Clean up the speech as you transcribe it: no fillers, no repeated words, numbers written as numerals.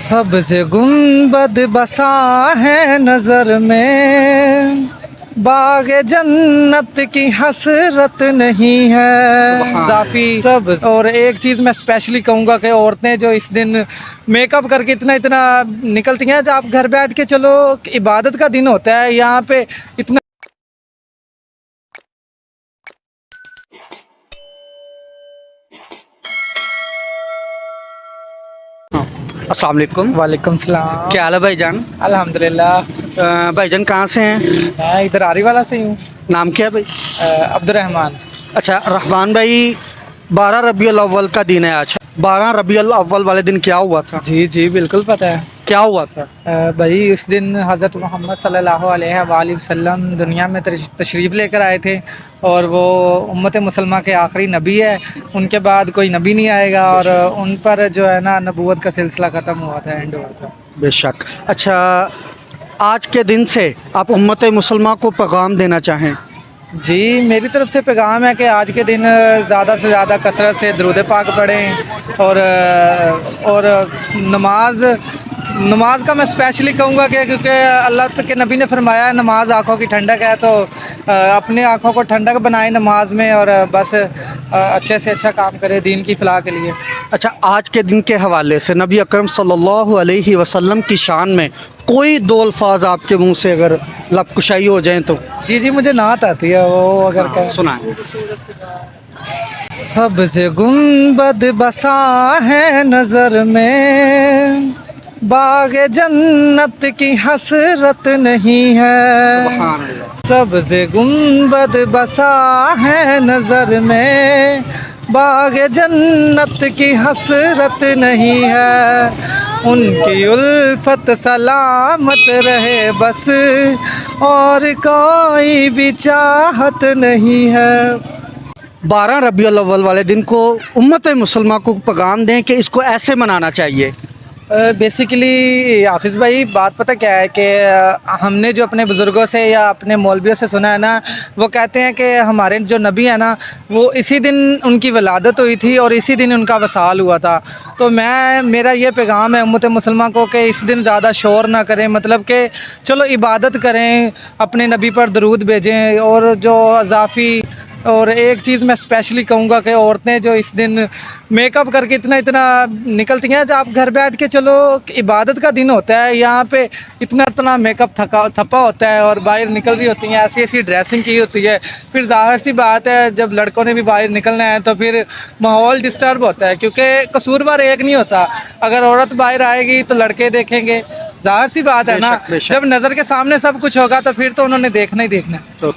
سبز گنبد بسا ہے نظر میں، باغ جنت کی حسرت نہیں ہے ضافی سبز۔ اور ایک چیز میں اسپیشلی کہوں گا کہ عورتیں جو اس دن میک اپ کر کے اتنا نکلتی ہیں، جب آپ گھر بیٹھ کے چلو عبادت کا دن ہوتا ہے، یہاں پہ اتنا السلام علیکم۔ وعلیکم السلام۔ کیا حال ہے بھائی جان؟ الحمدللہ۔ بھائی جان کہاں سے ہیں؟ میں ادھر آری والا سے ہی ہوں۔ نام کیا ہے بھائی؟ عبد الرحمان۔ اچھا رحمان بھائی، 12 ربیع الاول کا دن ہے آج۔ 12 ربیع الاول والے دن کیا ہوا تھا؟ جی بالکل پتہ ہے۔ کیا ہوا تھا؟ بھائی اس دن حضرت محمد صلی اللہ علیہ وآلہ وسلم دنیا میں تشریف لے کر آئے تھے، اور وہ امت مسلمہ کے آخری نبی ہے، ان کے بعد کوئی نبی نہیں آئے گا، اور ان پر جو ہے نا نبوت کا سلسلہ ختم ہوا تھا، اینڈ ہوا تھا۔ بے شک۔ اچھا آج کے دن سے آپ امت مسلمہ کو پیغام دینا چاہیں؟ جی میری طرف سے پیغام ہے کہ آج کے دن زیادہ سے زیادہ کثرت سے درود پاک پڑھیں، اور نماز کا میں اسپیشلی کہوں گا کہ کیونکہ اللہ کے نبی نے فرمایا ہے نماز آنکھوں کی ٹھنڈک ہے، تو اپنے آنکھوں کو ٹھنڈک بنائیں نماز میں، اور بس اچھے سے اچھا کام کرے دین کی فلاح کے لیے۔ اچھا آج کے دن کے حوالے سے نبی اکرم صلی اللہ علیہ وسلم کی شان میں کوئی دو الفاظ آپ کے منہ سے اگر لب کشائی ہو جائیں تو؟ جی مجھے نعت آتی ہے وہ، اگر سنائیں۔ سبز گنبد بسا ہے نظر میں، باغ جنت کی حسرت نہیں ہے۔ سبحان اللہ۔ سبز گنبد بسا ہے نظر میں، باغ جنت کی حسرت نہیں ہے، ان کی الفت سلامت رہے بس، اور کوئی بھی چاہت نہیں ہے۔ 12 ربیع الاول والے دن کو امت مسلمہ کو پیغام دیں کہ اس کو ایسے منانا چاہیے۔ بیسیکلی حافظ بھائی بات پتہ کیا ہے کہ ہم نے جو اپنے بزرگوں سے یا اپنے مولویوں سے سنا ہے نا، وہ کہتے ہیں کہ ہمارے جو نبی ہیں نا، وہ اسی دن ان کی ولادت ہوئی تھی اور اسی دن ان کا وصال ہوا تھا۔ تو میرا یہ پیغام ہے امت مسلمہ کو کہ اس دن زیادہ شور نہ کریں، مطلب کہ چلو عبادت کریں، اپنے نبی پر درود بھیجیں، اور جو اضافی اور ایک چیز میں اسپیشلی کہوں گا کہ عورتیں جو اس دن میک اپ کر کے اتنا نکلتی ہیں، جب آپ گھر بیٹھ کے چلو عبادت کا دن ہوتا ہے، یہاں پہ اتنا میک اپ تھپا ہوتا ہے، اور باہر نکل رہی ہوتی ہیں ایسی ڈریسنگ کی ہوتی ہے، پھر ظاہر سی بات ہے جب لڑکوں نے بھی باہر نکلنا ہے تو پھر ماحول ڈسٹرب ہوتا ہے، کیونکہ قصوروار ایک نہیں ہوتا۔ اگر عورت باہر آئے گی تو لڑکے دیکھیں گے، ظاہر سی بات ہے نا، جب نظر کے سامنے سب کچھ ہوگا تو پھر تو انہوں نے دیکھنا ہی دیکھنا ہے۔